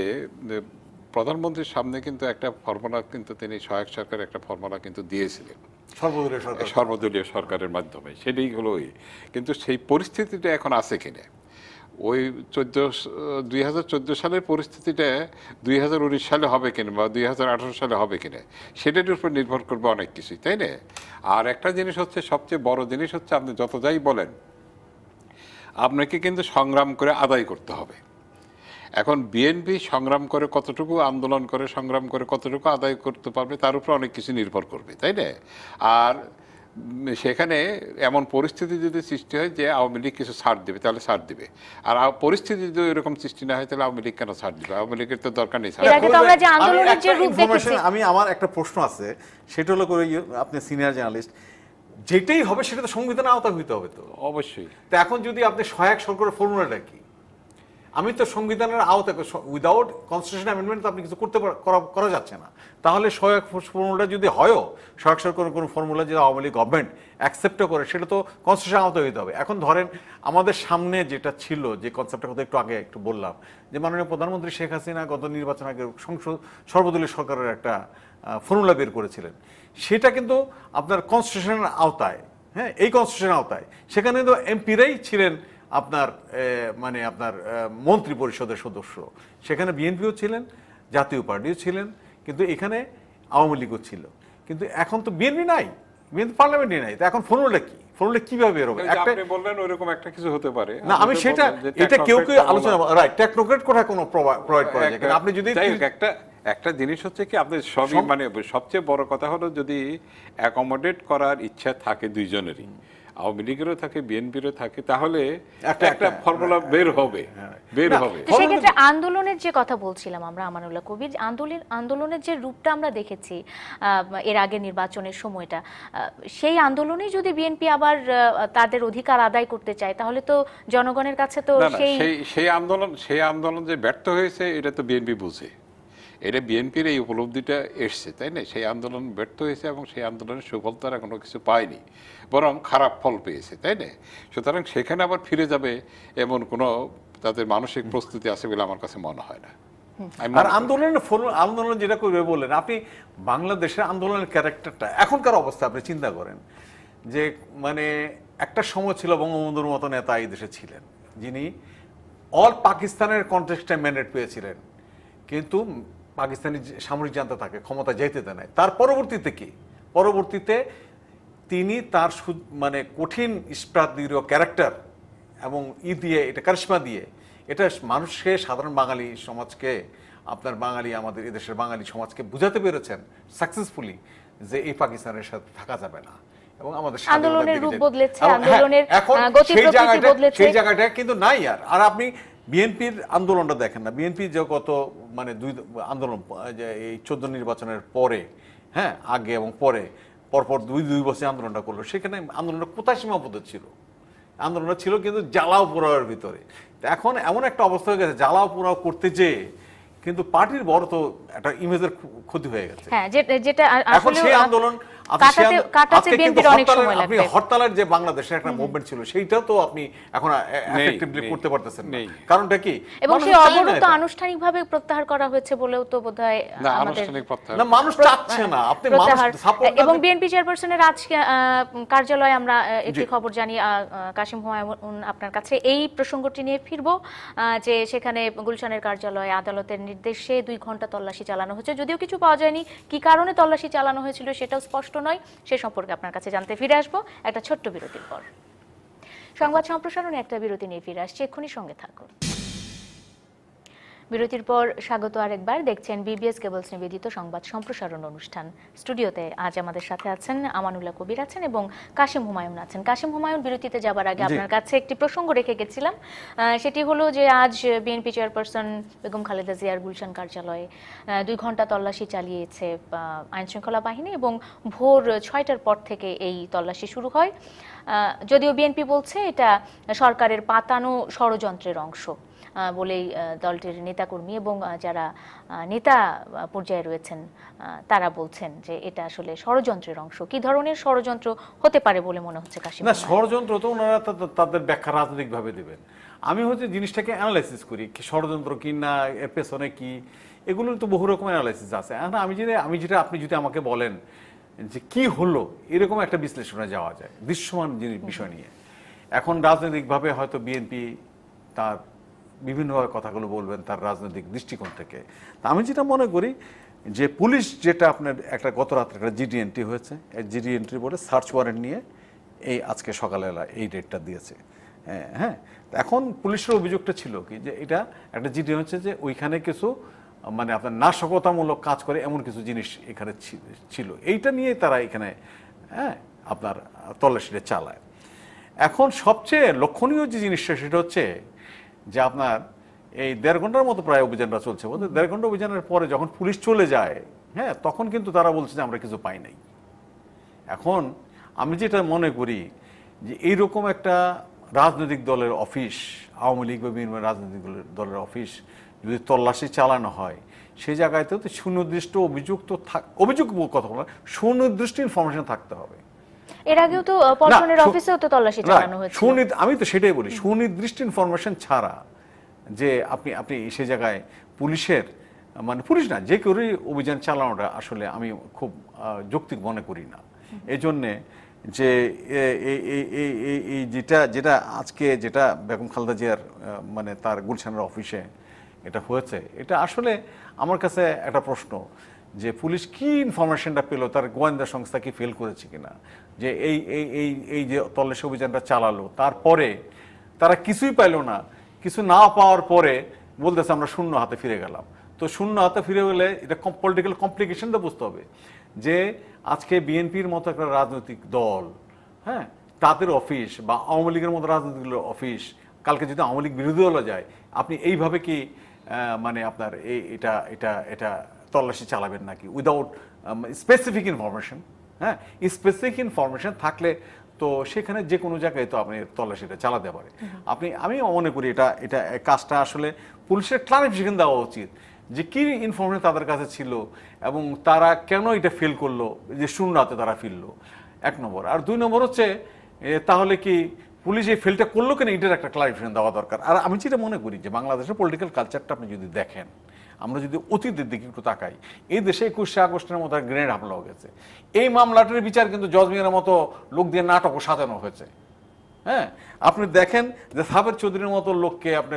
প্রধানমন্ত্রীর সামনে কিন্তু একটা ফর্মুলা, কিন্তু তিনি সহায়ক সরকারের একটা ফর্মুলা কিন্তু দিয়েছিলেন সর্বদলীয় সরকারের মাধ্যমে, সেটাই হলো। কিন্তু সেই পরিস্থিতিটা এখন আছে কিনা, ওই 2014 সালের পরিস্থিতিটা 2019 সালে হবে কিনা বা 2018 সালে হবে কিনা, সেটার উপর নির্ভর করবে অনেক কিছুই, তাই না? আর একটা জিনিস হচ্ছে, সবচেয়ে বড় জিনিস হচ্ছে, আপনি যত যাই বলেন, আপনাকে কিন্তু সংগ্রাম করে আদায় করতে হবে। এখন বিএনপি সংগ্রাম করে কতটুকু, আন্দোলন করে সংগ্রাম করে কতটুকু আদায় করতে পারবে, তার উপর অনেক কিছু নির্ভর করবে, তাই না? আর সেখানে এমন পরিস্থিতি যদি সৃষ্টি হয় যে আওয়ামী লীগ কিছু ছাড় দেবে, তাহলে ছাড় দিবে। আর পরিস্থিতি যদি এরকম সৃষ্টি না হয়, তাহলে আওয়ামী লীগ কেন ছাড় দিবে? আওয়ামী লীগের তো দরকার নেই। আমার একটা প্রশ্ন আছে, সেটা হলো আপনি সিনিয়র জার্নালিস্ট, যেটাই হবে সেটা তো সংবিধানের আওতায় হইতে হবে। তো অবশ্যই। তো এখন যদি আপনি সহায়ক সরকারের ফর্মুলাটা কি, আমি তো সংবিধানের আওতায়, উইদাউট কনস্টিটিউশন অ্যামেন্ডমেন্ট তো আপনি কিছু করা যাচ্ছে না। তাহলে সহায়ক ফর্মুলা যদি হয়ও, সহায়ক সরকারের কোনো ফর্মুলা যদি আওয়ামী লীগ গভর্নমেন্ট অ্যাকসেপ্টও করে, সেটা তো কনস্টিটিউশন আওতায় হইতে হবে। এখন ধরেন আমাদের সামনে যেটা ছিল, যে কনসেপ্টের কথা একটু আগে একটু বললাম, যে মাননীয় প্রধানমন্ত্রী শেখ হাসিনা গত নির্বাচন আগে সর্বদলীয় সরকারের একটা ফর্মুলা বের করেছিলেন, সেটা কিন্তু আপনার কনস্টিটিউশনের আওতায়, হ্যাঁ, এই কনস্টিটিউশনের আওতায়। সেখানে তো এমপিরাই ছিলেন আপনার আপনার মন্ত্রী পরিষদের সদস্য, সেখানে বিএনপিও ছিলেন, জাতীয় পার্টিও ছিলেন, কিন্তু এখানে আওয়ামী লীগও ছিল। কিন্তু এখন তো বিএনপি নাই, বিএনপি পার্লামেন্টে নাই। তো এখন ফর্মুলা কি, ফর্মুলা কিভাবে বের হবে? আপনি বললেন ওইরকম একটা কিছু হতে পারে না, আমি সেটা, এটা কেউ আলোচনা, রাইট, টেকনোক্রেট কোথায় কোনো প্রোভাইড করা যায় কিনা। আপনি যদি একটা জিনিস হচ্ছে কি, আপনি সবই, মানে সবচেয়ে বড় কথা হলো, যদি অ্যাকোমোডেট করার ইচ্ছা থাকে দুইজনেরই, আওয়ামী লীগেরও থাকে, বিএনপিরও থাকে, তাহলে একটা ফর্মুলা বের হবে। সেক্ষেত্রে আন্দোলনের যে কথা বলছিলাম আমরা, আমানুল্লাহ কবির, আন্দোলনের যে রূপটা আমরা দেখেছি এর আগে নির্বাচনের সময়টা, সেই আন্দোলনে যদি বিএনপি আবার তাদের অধিকার আদায় করতে চায়, তাহলে তো জনগণের কাছে তো সেই আন্দোলন যে ব্যর্থ হয়েছে, এটা তো বিএনপি বুঝে, এটা বিএনপির এই উপলব্ধিটা এসছে, তাই না? সেই আন্দোলন ব্যর্থ হয়েছে এবং সেই আন্দোলনের সুফল তারা কোনো কিছু পায়নি, বরং খারাপ ফল পেয়েছে, তাই না? সুতরাং সেখানে আবার ফিরে যাবে এমন কোনো তাদের মানসিক প্রস্তুতি আছে বলে আমার কাছে মনে হয় না। আর আন্দোলন যেটা করবে বললেন আপনি, বাংলাদেশের আন্দোলনের ক্যারেক্টারটা, এখনকার অবস্থা আপনি চিন্তা করেন, যে মানে একটা সময় ছিল বঙ্গবন্ধুর মতো নেতা এই দেশে ছিলেন, যিনি অল পাকিস্তানের কনটেক্সটে ম্যান্ডেট পেয়েছিলেন, কিন্তু পাকিস্তানি সামরিক জান্তা তাকে ক্ষমতা যেতে দেয় নাই। তার পরবর্তীতে তিনি তার মানে কঠিন ইস্পাত ক্যারেক্টার এবং দিয়ে, এটা কারিশমা দিয়ে, এটা মানুষকে, সাধারণ বাঙালি সমাজকে, আপনার বাঙালি, আমাদের এদেশের বাঙালি সমাজকে বুঝাতে পেরেছেন সাকসেসফুলি যে এই পাকিস্তানের সাথে থাকা যাবে না, এবং আমাদের আন্দোলনের রূপ বদলেছে, আন্দোলনের গতি প্রকৃতি বদলেছে, সেই জায়গাটা কিন্তু নাই আর। আর আপনি বিএনপির আন্দোলনটা দেখেন না, বিএনপি যে কত মানে দুই আন্দোলন, এই 14 নির্বাচনের পরে, হ্যাঁ, আগে এবং পরে, পরপর দুই বছর আন্দোলনটা করলো, সেখানে আন্দোলনটা কোথায় সীমাবদ্ধ ছিল? আন্দোলনটা ছিল কিন্তু জ্বালাও পোড়াওয়ের ভিতরে। এখন এমন একটা অবস্থা হয়ে গেছে, জ্বালাও পোড়াও করতে যেয়ে কিন্তু পার্টির বড় তো একটা ইমেজের ক্ষতি হয়ে গেছে। হ্যাঁ, যেটা এখন সেই আন্দোলন আপনি হরতালের যে বাংলাদেশের একটা মুভমেন্ট ছিল, সেইটাও তো আপনি এখন এফেক্টিভলি করতে পারতেছেন না। কারণটা কি? এবং সেই অবরোধ আনুষ্ঠানিকভাবে প্রত্যাহার করা হয়েছে বলেও তো বোধহয় না, মানুষ চাচ্ছে না। আপনি এবং বিএনপি চেয়ারপারসনের আজ কার্যালয়ে আমরা একটি খবর জানি, কাশিম হুমায়ুন আপনার কাছে এই প্রসঙ্গটি নিয়ে ফিরবো, যে সেখানে গুলশানের কার্যালয়ে আদালতের নির্দেশে 2 ঘন্টা তল্লাশি চালানো হয়েছে, যদিও কিছু পাওয়া যায়নি। কি কারণে তল্লাশি চালানো হয়েছিল সেটাও স্পষ্ট নয়, সে সম্পর্কে আপনার কাছে জানতে ফিরে আসবো একটা ছোট্ট বিরতির পর। সংবাদ সম্প্রসারণে একটা বিরতি নিয়ে ফিরে আসছে, এক্ষুনি সঙ্গে থাকুন। বিরতির পর স্বাগত আরেকবার, দেখছেন বিবিএস কেবলস নিবেদিত সংবাদ সম্প্রসারণ অনুষ্ঠান। স্টুডিওতে আজ আমাদের সাথে আছেন আমানুল্লাহ কবির আছেন এবং কাশিম হুমায়ুন আছেন। কাশিম হুমায়ুন, বিরতিতে যাবার আগে আপনার কাছে একটি প্রসঙ্গ রেখে গেছিলাম, সেটি হলো যে আজ বিএনপি চেয়ারপারসন বেগম খালেদা জিয়ার গুলশান কার্যালয়ে 2 ঘন্টা তল্লাশি চালিয়েছে আইনশৃঙ্খলা বাহিনী, এবং ভোর 6টার পর থেকে এই তল্লাশি শুরু হয়। যদিও বিএনপি বলছে এটা সরকারের পাতানো ষড়যন্ত্রের অংশ। বলেই দলটির নেতাকর্মী এবং যারা নেতা পর্যায়ে রয়েছেন তারা বলছেন যে এটা আসলে ষড়যন্ত্রের অংশ। কি ধরনের ষড়যন্ত্র হতে পারে বলে মনে হচ্ছে কাশিম? না, ষড়যন্ত্র তো ওনারা তাদের ব্যাখ্যা রাজনৈতিকভাবে দেবেন। আমি হচ্ছে জিনিসটাকে অ্যানালাইসিস করি, কি ষড়যন্ত্র কি না, এর পেছনে কি, এগুলো তো বহু রকমের অ্যানালাইসিস আছে। আমি যেটা আপনি যদি আমাকে বলেন যে কি হলো, এরকম একটা বিশ্লেষণে যাওয়া যায় দৃশ্যমান বিষয় নিয়ে। এখন রাজনৈতিকভাবে হয়তো বিএনপি তার বিভিন্নভাবে কথাগুলো বলবেন তার রাজনৈতিক দৃষ্টিকোণ থেকে। তা আমি যেটা মনে করি যে পুলিশ যেটা আপনার একটা গত রাত্রে একটা জিডি এন্ট্রি হয়েছে, এই জিডি এন্ট্রি বলে সার্চ ওয়ারেন্ট নিয়ে এই আজকে সকালবেলা এই ডেটটা দিয়েছে। হ্যাঁ, এখন পুলিশের অভিযোগটা ছিল কি যে এটা একটা জিডি হচ্ছে যে ওইখানে কিছু মানে আপনার নাশকতামূলক কাজ করে এমন কিছু জিনিস এখানে ছিল, এইটা নিয়ে তারা এখানে আপনার তল্লাশিটা চালায়। এখন সবচেয়ে লক্ষণীয় যে জিনিসটা সেটা হচ্ছে যে আপনার এই 1.5 ঘন্টার মতো প্রায় অভিযানটা চলছে, বলতে 1.5 ঘন্টা অভিযানের পরে যখন পুলিশ চলে যায়, তখন কিন্তু তারা বলছে যে আমরা কিছু পাই নাই। এখন আমি যেটা মনে করি যে এইরকম একটা রাজনৈতিক দলের অফিস, আওয়ামী লীগ বা বিভিন্ন রাজনৈতিক দলের অফিস যদি তল্লাশি চালানো হয়, সেই জায়গায় তো সুনির্দিষ্ট অভিযোগ কথা বলা, সুনির্দিষ্ট ইনফরমেশন থাকতে হবে। এর আগেও তো পল্টনের অফিসেও তো তল্লাশি চালানো হয়েছে। আমি তো সেটাই বলি, সুনির্দিষ্ট ইনফরমেশন ছাড়া যে আপনি সেই জায়গায় পুলিশের মানে পুলিশ না যে কেউ অভিযান চালানোটা আসলে আমি খুব যৌক্তিক মনে করি না। এই জন্যে যে এই যেটা আজকে যেটা বেগম খালেদা জিয়ার মানে তার গুলশানের অফিসে এটা হয়েছে, এটা আসলে আমার কাছে একটা প্রশ্ন যে পুলিশ কি ইনফরমেশনটা পেল, তার গোয়েন্দা সংস্থা কি ফেল করেছে কিনা, যে এই যে তল্লাশি অভিযানটা চালালো তারপরে তারা কিছুই পাইল না, কিছু না পাওয়ার পরে বলতেছে আমরা শূন্য হাতে ফিরে গেলাম। তো শূন্য হাতে ফিরে গেলে এটা পলিটিক্যাল কমপ্লিকেশনটা বুঝতে হবে যে আজকে বিএনপির মতো একটা রাজনৈতিক দল, তাদের অফিস বা আওয়ামী লীগের মতো রাজনৈতিক অফিস কালকে যদি আওয়ামী লীগ বিরোধী দলে যায়, আপনি এইভাবে কি মানে আপনার এটা তল্লাশি চালাবেন নাকি without specific information? Specific information থাকলে তো সেখানে যে কোনো জায়গায় তো আপনি তল্লাশিটা চালাতে পারে। আমি মনে করি এটা কাজটা আসলে পুলিশের ক্লারিফিকেশন দেওয়া উচিত যে কি ইনফরমেশন তাদের কাছে ছিল এবং তারা কেন এটা ফেল করলো, যে শূন্য হাতে তারা ফিরলো, 1 নম্বর। আর 2 নম্বর হচ্ছে তাহলে কি পুলিশ এই ফেলটা করলো কেন, এটার একটা ক্লারিফিকেশন দেওয়া দরকার। আর আমি যেটা মনে করি যে বাংলাদেশের পলিটিক্যাল কালচারটা আপনি যদি দেখেন, আমরা যদি অতীতের দিকে একটু তাকাই, এই দেশে 21শে আগস্টের মতো গ্রেনেড হামলা হয়ে গেছে। এই মামলাটির বিচার কিন্তু জজ মিয়ার মতো লোক দিয়ে নাটকও সাজানো হয়েছে। আপনি দেখেন যে সাবের চৌধুরীর মতো লোককে আপনি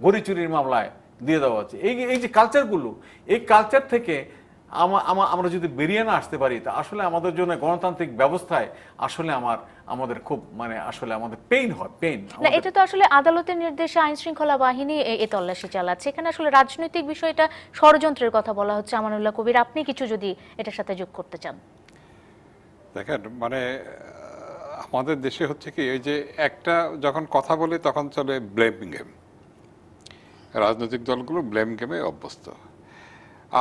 ঘড়ি চুরির মামলায় দিয়ে দেওয়া হচ্ছে। এই যে কালচারগুলো, এই কালচার থেকে আমরা যদি বেরিয়ে না আসতে পারি, তা আসলে আমাদের জন্য গণতান্ত্রিক ব্যবস্থায় আসলে আমাদের খুব মানে আসলে আমাদের পেইন হয়। না, এটা তো আসলে আদালতের নির্দেশে আইন শৃঙ্খলা বাহিনী এই তল্লাশি চালাচ্ছে, এখানে আসলে রাজনৈতিক বিষয়টা ষড়যন্ত্রের কথা বলা হচ্ছে। আমানুল্লাহ কবির, আপনি কিছু যদি এটার সাথে যোগ করতে চান। দেখেন, মানে আমাদের দেশে হচ্ছে কি, ওই যে একটা যখন কথা বলে তখন চলে ব্লেম গেম, রাজনৈতিক দলগুলো ব্লেম গেমে অভ্যস্ত,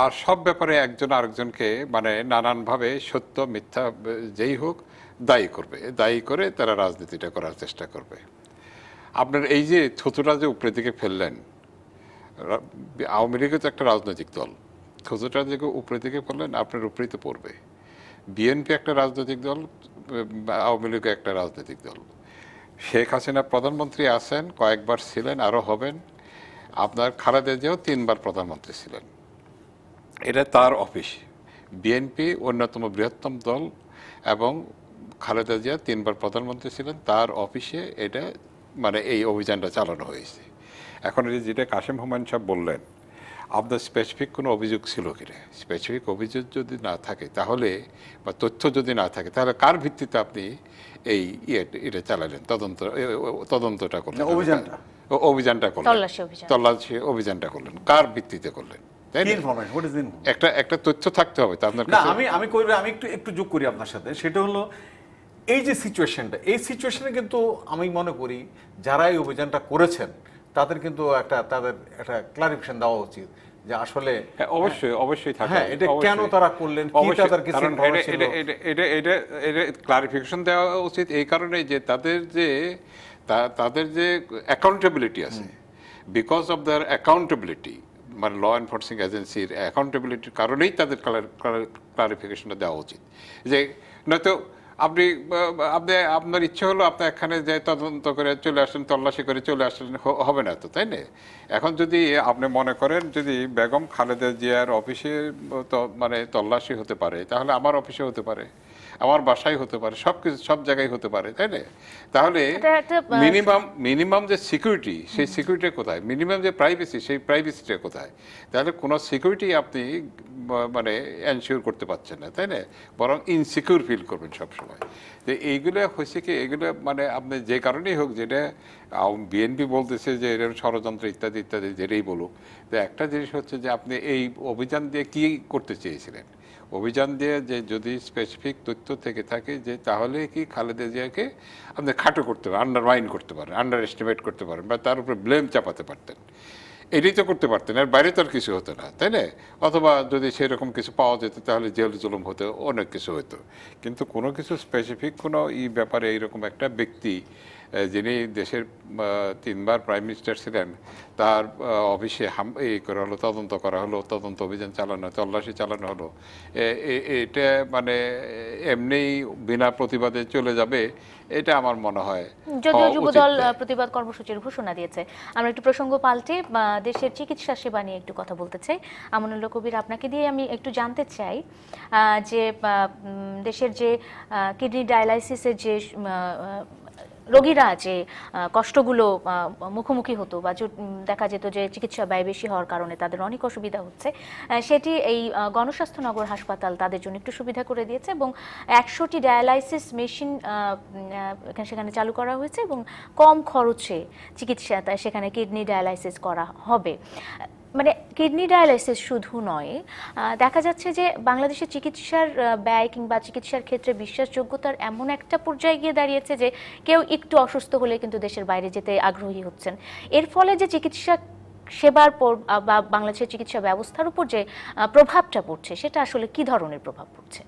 আর সব ব্যাপারে একজন আরেকজনকে মানে নানানভাবে সত্য মিথ্যা যেই হোক দায়ী করে তারা রাজনীতিটা করার চেষ্টা করবে। আপনার এই যে থুতুটা যে উপরের দিকে ফেললেন, আওয়ামী লীগও তো একটা রাজনৈতিক দল, থুতুটা যে উপরের দিকে ফেললেন আপনার উপরেই তো পড়বে। বিএনপি একটা রাজনৈতিক দল, আওয়ামী লীগও একটা রাজনৈতিক দল। শেখ হাসিনা প্রধানমন্ত্রী আছেন, কয়েকবার ছিলেন, আরও হবেন। আপনার খালেদা জিয়াও 3বার প্রধানমন্ত্রী ছিলেন। এটা তার অফিস। বিএনপি অন্যতম বৃহত্তম দল এবং খালেদা জিয়া 3বার প্রধানমন্ত্রী ছিলেন, তার অফিসে এটা মানে এই অভিযানটা চালানো হয়েছে। এখন যেটা কাশেম হুমায়ুন সাহেব বললেন, আপনার স্পেসিফিক কোনো অভিযোগ ছিল কিনা, স্পেসিফিক অভিযোগ যদি না থাকে তাহলে বা তথ্য যদি না থাকে তাহলে কার ভিত্তিতে আপনি এই এটা চালালেন, তদন্তটা করলেন, অভিযানটা করলেন, তল্লাশি অভিযানটা করলেন, কার ভিত্তিতে করলেন? একটা তথ্য থাকতে হবে তো আপনার কাছে। আমি একটু যোগ করি আপনার সাথে, সেটা হলো এই যে সিচুয়েশনটা, এই সিচুয়েশনে কিন্তু আমি মনে করি যারা এই অভিযানটা করেছেন তাদের কিন্তু তাদের একটা ক্লারিফিকেশন দেওয়া উচিত যে আসলে অবশ্যই থাকে এটা কেন তারা করলেন, কি তাদের কিছু ছিল, এটা ক্লারিফিকেশন দেওয়া উচিত এই কারণে যে তাদের যে অ্যাকাউন্টেবিলিটি আছে বিকজ অফ দেয়ার অ্যাকাউন্টেবিলিটি, মানে ল এনফোর্সিং এজেন্সির অ্যাকাউন্টেবিলিটির কারণেই তাদের ক্লারিফিকেশনটা দেওয়া উচিত। যে নয়তো আপনি আপনি আপনার ইচ্ছে হলো আপনি এখানে যে তদন্ত করে চলে আসলেন, তল্লাশি করে চলে আসলেন, হবে না তো, তাই না? এখন যদি আপনি মনে করেন যদি বেগম খালেদা জিয়ার অফিসে মানে তল্লাশি হতে পারে, তাহলে আমার অফিসে হতে পারে, আমার বাসায় হতে পারে, সব কিছু সব জায়গায় হতে পারে, তাই না? তাহলে মিনিমাম যে সিকিউরিটি, সেই সিকিউরিটি কোথায়? মিনিমাম যে প্রাইভেসি, সেই প্রাইভেসিটা কোথায়? তাহলে কোনো সিকিউরিটি আপনি মানে এনশিওর করতে পারছেন না, তাই না? বরং ইনসিকিউর ফিল করবেন সবসময়। তো এইগুলো হয়েছে কি, এগুলো মানে আপনি যে কারণেই হোক, যেটা বিএনপি বলতেছে যে এর ষড়যন্ত্র ইত্যাদি ইত্যাদি, যেটাই বলুক, তো একটা জিনিস হচ্ছে যে আপনি এই অভিযান দিয়ে কি করতে চেয়েছিলেন? অভিযান দিয়ে যে যদি স্পেসিফিক তথ্য থেকে থাকে যে তাহলে কি খালেদা জিয়াকে আপনি খাটো করতে পারেন, আন্ডারমাইন করতে পারেন, আন্ডার এস্টিমেট করতে পারেন, বা তার উপরে ব্লেম চাপাতে পারতেন, এটাই তো করতে পারতেন, আর বাইরে তো আর কিছু হতো না, তাই না? অথবা যদি সেরকম কিছু পাওয়া যেত তাহলে জেল জুলুম হতো, অনেক কিছু হতো। কিন্তু কোনো কিছু স্পেসিফিক কোনো ব্যাপারে এইরকম একটা ব্যক্তি যিনি দেশের 3বার প্রাইম মিনিস্টার ছিলেন, তার অফিসে করা হলো, তদন্ত করা হলো, তদন্ত অভিযান চালানো, তল্লাশি চালানো হলো, এটা মানে এমনি বিনা প্রতিবাদে চলে যাবে, এটা আমার মনে হয়। যদিও যুবদল প্রতিবাদ কর্মসূচির ঘোষণা দিয়েছে। আমরা একটু প্রসঙ্গ পাল্টে দেশের চিকিৎসা সেবা নিয়ে একটু কথা বলতে চাই। আমানুল্লাহ কবির, আপনাকে দিয়ে আমি একটু জানতে চাই যে দেশের যে কিডনি ডায়ালাইসিসের যে রোগীরা যে কষ্টগুলো মুখোমুখি হতো বা দেখা যেত যে চিকিৎসা ব্যয় বেশি হওয়ার কারণে তাদের অনেক অসুবিধা হচ্ছে, সেটি এই গণস্বাস্থ্য নগর হাসপাতাল তাদের জন্য একটু সুবিধা করে দিয়েছে এবং 100টি ডায়ালাইসিস মেশিন সেখানে চালু করা হয়েছে এবং কম খরচে চিকিৎসা সেখানে কিডনি ডায়ালাইসিস করা হবে। মানে কিডনি ডায়ালাইসিস শুধু নয়, দেখা যাচ্ছে যে বাংলাদেশের চিকিৎসার ব্যয় কিংবা চিকিৎসার ক্ষেত্রে বিশ্বাসযোগ্যতার এমন একটা পর্যায়ে গিয়ে দাঁড়িয়েছে যে কেউ একটু অসুস্থ হলে কিন্তু দেশের বাইরে যেতে আগ্রহী হচ্ছেন। এর ফলে যে চিকিৎসা সেবার বা বাংলাদেশের চিকিৎসা ব্যবস্থার উপর যে প্রভাবটা পড়ছে, সেটা আসলে কি ধরনের প্রভাব পড়ছে?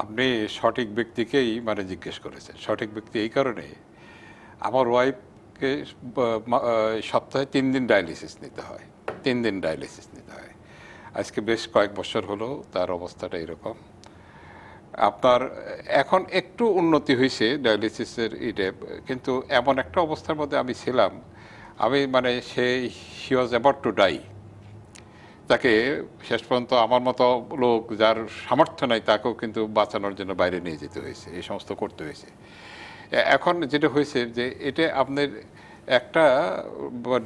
আপনি সঠিক ব্যক্তিকেই মানে জিজ্ঞেস করেছেন। সঠিক ব্যক্তি এই কারণে, আমার ওয়াইফকে সপ্তাহে 3 দিন ডায়ালিসিস নিতে হয়, 3 দিন ডায়ালিসিস নিতে হয়। আজকে বেশ কয়েক বছর হলো তার অবস্থাটা এরকম। আপনার এখন একটু উন্নতি হয়েছে ডায়ালিসিসের এটা, কিন্তু এমন একটা অবস্থার মধ্যে আমি ছিলাম, আমি মানে হি ওয়াজ অ্যাবাউট টু ডাই। তাকে শেষ পর্যন্ত আমার মতো লোক যার সামর্থ্য নাই তাকেও কিন্তু বাঁচানোর জন্য বাইরে নিয়ে যেতে হয়েছে, এই সমস্ত করতে হয়েছে। এখন যেটা হয়েছে যে এটা আপনার একটা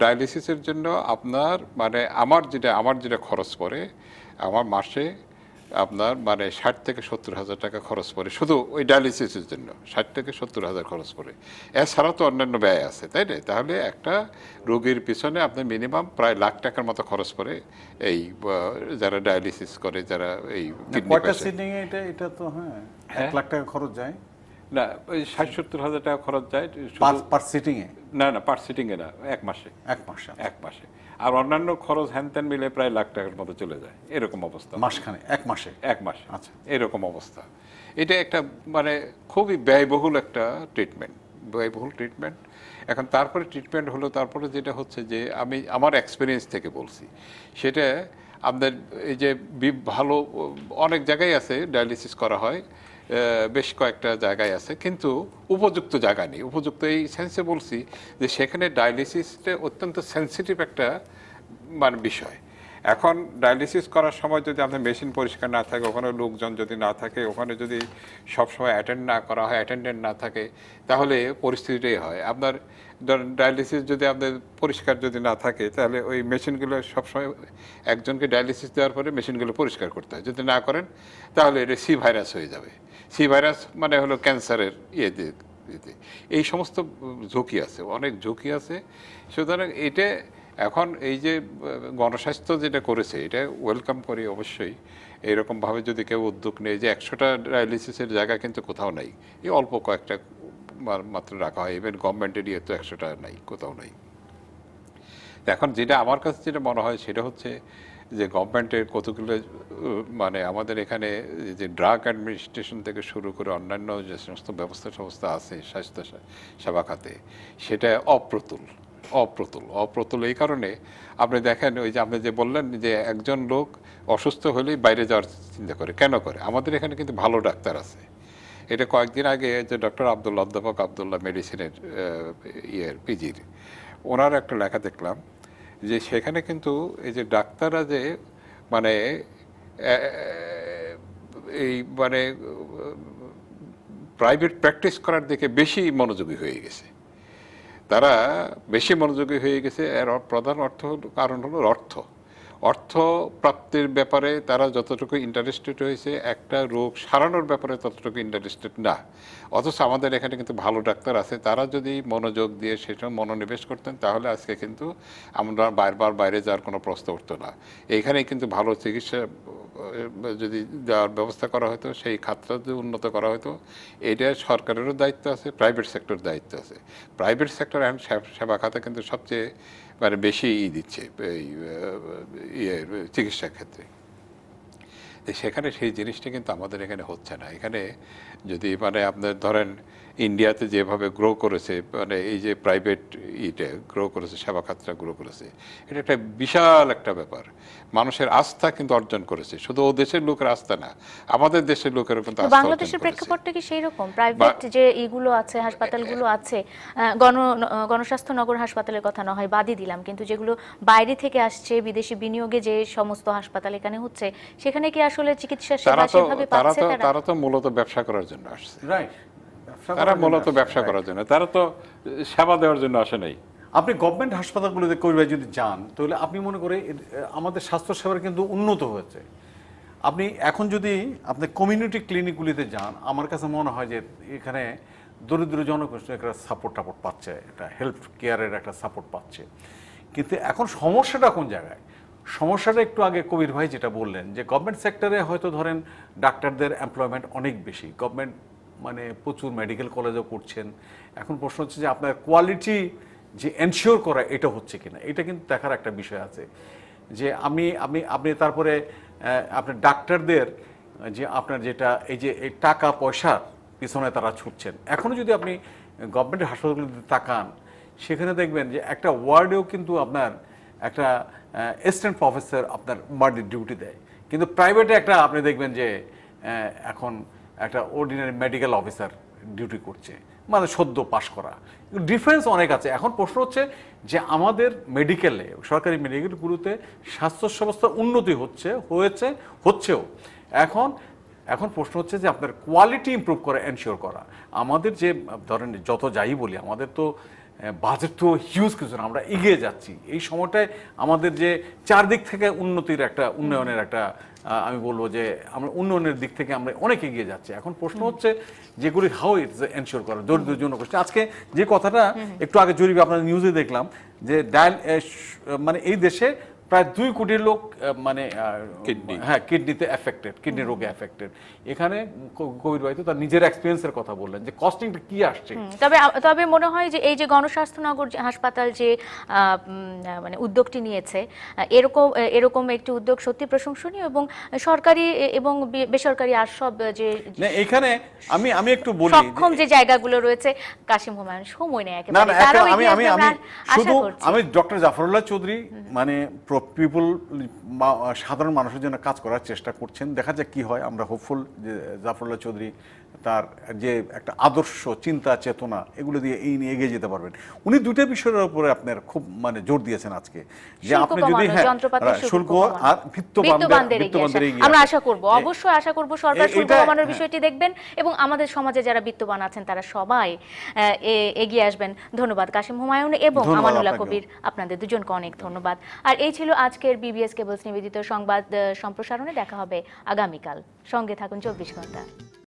ডায়ালিসিসের জন্য আপনার মানে আমার যেটা খরচ পড়ে, আমার মাসে আপনার মানে 60 থেকে 70 হাজার টাকা খরচ পড়ে শুধু ওই ডায়ালিসিসের জন্য, 60 থেকে 70 হাজার খরচ পড়ে। এছাড়াও তো অন্যান্য ব্যয় আছে, তাই না? তাহলে একটা রোগীর পিছনে আপনার মিনিমাম প্রায় লাখ টাকার মতো খরচ পড়ে এই যারা ডায়ালিসিস করে, যারা এই এটা তো হ্যাঁ 1 লাখ টাকা খরচ যায় না, ওই 60-70 হাজার টাকা খরচ যায় পার সিটিং এ। না, পার সিটিং এ না, এক মাসে। এক মাসে। আর অন্যান্য খরচ হ্যান মিলে প্রায় লাখ টাকার মতো চলে যায়, এরকম অবস্থা। মাসখানে, এক মাসে। আচ্ছা, এরকম অবস্থা। এটা একটা মানে খুবই ব্যয়বহুল একটা ট্রিটমেন্ট। এখন তারপরে ট্রিটমেন্ট হলো, তারপরে যেটা হচ্ছে যে আমি আমার এক্সপিরিয়েন্স থেকে বলছি, সেটা আপনাদের এই যে ভালো অনেক জায়গায় আছে ডায়ালিসিস করা হয়, বেশ কয়েকটা জায়গায় আছে, কিন্তু উপযুক্ত জায়গা নেই। উপযুক্ত এই সেন্সে বলছি যে সেখানে ডায়ালিসিসটা অত্যন্ত সেন্সিটিভ একটা মানে বিষয়। এখন ডায়ালিসিস করার সময় যদি আপনার মেশিন পরিষ্কার না থাকে, ওখানে লোকজন যদি না থাকে, ওখানে যদি সবসময় অ্যাটেন্ড না করা হয়, অ্যাটেন্ডেন্ট না থাকে, তাহলে পরিস্থিতিটাই হয় আপনার ডায়ালিসিস যদি আপনাদের পরিষ্কার যদি না থাকে, তাহলে ওই মেশিনগুলো সবসময় একজনকে ডায়ালিসিস দেওয়ার পরে মেশিনগুলো পরিষ্কার করতে হয়। যদি না করেন তাহলে এটা সি ভাইরাস হয়ে যাবে। সি ভাইরাস মানে হলো ক্যান্সারের ইয়েতে। এই সমস্ত ঝুঁকি আছে, অনেক ঝুঁকি আছে। সুতরাং এটা এখন এই যে গণস্বাস্থ্য যেটা করেছে, এটা ওয়েলকাম করি অবশ্যই। এইরকমভাবে যদি কেউ উদ্যোগ নেয় যে 100টা ডায়ালিসিসের জায়গা কিন্তু কোথাও নাই, এই অল্প কয়েকটা মাত্র রাখা হয়। ইভেন গভর্নমেন্টের ইয়ে তো 100টা নাই, কোথাও নাই। এখন যেটা আমার কাছে যেটা মনে হয় সেটা হচ্ছে যে গভর্নমেন্টের কতগুলো মানে আমাদের এখানে যে ড্রাগ অ্যাডমিনিস্ট্রেশন থেকে শুরু করে অন্যান্য যে সমস্ত ব্যবস্থা আছে স্বাস্থ্য সেবা খাতে, সেটা অপ্রতুল। অপ্রতুল অপ্রতুল এই কারণে আপনি দেখেন ওই যে আপনি যে বললেন যে একজন লোক অসুস্থ হলেই বাইরে যাওয়ার চিন্তা করে, কেন করে? আমাদের এখানে কিন্তু ভালো ডাক্তার আছে। এটা কয়েকদিন আগে যে ডক্টর আব্দুল্লাহ, অধ্যাপক আব্দুল্লাহ মেডিসিনের পিজির, ওনার একটা লেখা দেখলাম যে সেখানে কিন্তু এই যে ডাক্তাররা যে মানে এই মানে প্রাইভেট প্র্যাকটিস করার দিকে বেশি মনোযোগী হয়ে গেছে। তারা বেশি মনোযোগী হয়ে গেছে। এর প্রধান কারণ হলো অর্থ প্রাপ্তির ব্যাপারে তারা যতটুকু ইন্টারেস্টেড হয়েছে, একটা রোগ সারানোর ব্যাপারে ততটুকু ইন্টারেস্টেড না। অথচ আমাদের এখানে কিন্তু ভালো ডাক্তার আছে, তারা যদি মনোযোগ দিয়ে সেটা মনোনিবেশ করতেন তাহলে আজকে কিন্তু আমরা বারবার বাইরে যাওয়ার কোনো প্রশ্ন উঠতো না। এইখানেই কিন্তু ভালো চিকিৎসা যদি দেওয়ার ব্যবস্থা করা হতো, সেই খাতটা যদি উন্নত করা হতো, এটা সরকারেরও দায়িত্ব আছে, প্রাইভেট সেক্টর দায়িত্ব আছে। প্রাইভেট সেক্টর এখন সেবা খাতে কিন্তু সবচেয়ে মানে বেশি দিচ্ছে এই চিকিৎসার ক্ষেত্রে। সেখানে সেই জিনিসটা কিন্তু আমাদের এখানে হচ্ছে না। এখানে যদি মানে আপনার ধরেন ইন্ডিয়াতে যেভাবে গ্রো করেছে, মানে এই যে প্রাইভেট গ্রো করেছে, সেবা খাতটা গ্রো করেছে, এটা একটা বিশাল একটা ব্যাপার। মানুষের আস্থা কিন্তু অর্জন করেছে, শুধু ও দেশের লোকের আস্থা না, আমাদের দেশের লোকেরও কিন্তু আস্থা অর্জন করেছে। বাংলাদেশের প্রেক্ষাপটটা কি সেই রকম? প্রাইভেট যে এইগুলো আছে, হাসপাতালগুলো আছে, গণস্বাস্থ্য নগর হাসপাতালের কথা না হয় বাদই দিলাম, কিন্তু যেগুলো বাইরে থেকে আসছে, বিদেশি বিনিয়োগে যে সমস্ত হাসপাতাল এখানে হচ্ছে, সেখানে কি আসলে চিকিৎসা সেবা সেভাবে পাচ্ছে তারা? তারা তো মূলত ব্যবসা করার জন্য আসছে। রাইট, তারা মূলত ব্যবসা করার জন্য, তারা তো সেবা দেওয়ার জন্য আসে নাই। আপনি গভর্নমেন্ট হাসপাতালগুলোতে কবির যদি যান, তাহলে আপনি মনে করে আমাদের স্বাস্থ্য সেবার কিন্তু উন্নত হয়েছে। আপনি এখন যদি আপনি কমিউনিটি ক্লিনিকগুলিতে যান, আমার কাছে মনে হয় যে এখানে দরিদ্র জনগোষ্ঠী একটা সাপোর্ট পাচ্ছে, একটা হেলথ কেয়ারের একটা সাপোর্ট পাচ্ছে। কিন্তু এখন সমস্যাটা কোন জায়গায়? সমস্যাটা একটু আগে কবির ভাই যেটা বললেন, যে গভর্নমেন্ট সেক্টরে হয়তো ধরেন ডাক্তারদের এমপ্লয়মেন্ট অনেক বেশি, গভর্নমেন্ট মানে প্রচুর মেডিকেল কলেজও করছেন। এখন প্রশ্ন হচ্ছে যে আপনার কোয়ালিটি যে এনশিওর করা এটা হচ্ছে কিনা, এটা কিন্তু দেখার একটা বিষয় আছে। যে আপনি তারপরে আপনার ডাক্তারদের যে আপনার যেটা এই যে এই টাকা পয়সার পিছনে তারা ছুটছেন, এখনও যদি আপনি গভর্নমেন্টের হাসপাতালগুলোতে তাকান, সেখানে দেখবেন যে একটা ওয়ার্ডেও কিন্তু আপনার একটা অ্যাসিস্ট্যান্ট প্রফেসর আপনার ওয়ার্ডের ডিউটি দেয়, কিন্তু প্রাইভেটে একটা আপনি দেখবেন যে এখন একটা অর্ডিনারি মেডিকেল অফিসার ডিউটি করছে, মানে সদ্য পাশ করা। ডিফারেন্স অনেক আছে। এখন প্রশ্ন হচ্ছে যে আমাদের মেডিকেলে, সরকারি মেডিকেলগুলোতে স্বাস্থ্য ব্যবস্থার উন্নতি হচ্ছেও। এখন প্রশ্ন হচ্ছে যে আপনার কোয়ালিটি ইমপ্রুভ করা, এনশিওর করা। আমাদের যে ধরেন যত যাই বলি, আমাদের তো বাজেট তো হিউজ কিছু না, আমরা এগিয়ে যাচ্ছি। এই সময়টায় আমাদের যে চারদিক থেকে উন্নয়নের একটা আমি বলবো যে আমরা উন্নয়নের দিক থেকে আমরা অনেক এগিয়ে যাচ্ছি। এখন প্রশ্ন হচ্ছে যেগুলি হাউ ইটস এনশিওর করা দরিদ্র জনগোষ্ঠী। আজকে যে কথাটা একটু আগে জরিপে আপনার নিউজে দেখলাম যে মানে এই দেশে প্রায় 2 কোটি লোক মানে কিডনিতে এফেক্টেড, কিডনি রোগে এফেক্টেড। এখানে কবির ভাই তো তার নিজের এক্সপিরিয়েন্সের কথা বললেন যে কস্টিংটা কি আসছে। তবে মনে হয় যে এই যে গণস্বাস্থ্য নগর হাসপাতাল যে মানে উদ্যোগটি নিয়েছে, এরকম একটি উদ্যোগ সত্যি প্রশংসনীয়, এবং সরকারি এবং বেসরকারি আর সব যে এখানে আমি একটু বলি, সক্ষম যে জায়গাগুলো রয়েছে, কাশিম হুমায়ুন সময় নেই একেবারে। আমি ডক্টর জাফরুল্লাহ চৌধুরী মানে পিপল সাধারণ মানুষের জন্য কাজ করার চেষ্টা করছেন, দেখা যাক কি হয়। আমরা হোপফুল যে জাফরুল্লাহ চৌধুরী তার যে একটা আদর্শ চিন্তা চেতনা এগুলো দিয়ে এই নিয়ে এগিয়ে যেতে পারবেন। উনি দুটো বিষয়ের উপরে আপনার খুব মানে জোর দিয়েছেন আজকে, যে আপনি যদি শুল্ক আর বিত্তবানদের আমরা আশা করব, অবশ্যই আশা করব সরকার শুল্ক কমানোর বিষয়টি দেখবেন, এবং আমাদের সমাজে যারা বিত্তবান আছেন তারা সবাই এগিয়ে আসবেন। ধন্যবাদ কাশিম হুমায়ুন এবং আমানুল্লাহ কবির, আপনাদের দুজনকে অনেক ধন্যবাদ। আর এই ছিল আজকের বিবিএস কেবলস নিবেদিত সংবাদ সম্প্রসারণে। দেখা হবে আগামীকাল, সঙ্গে থাকুন 24 ঘন্টা।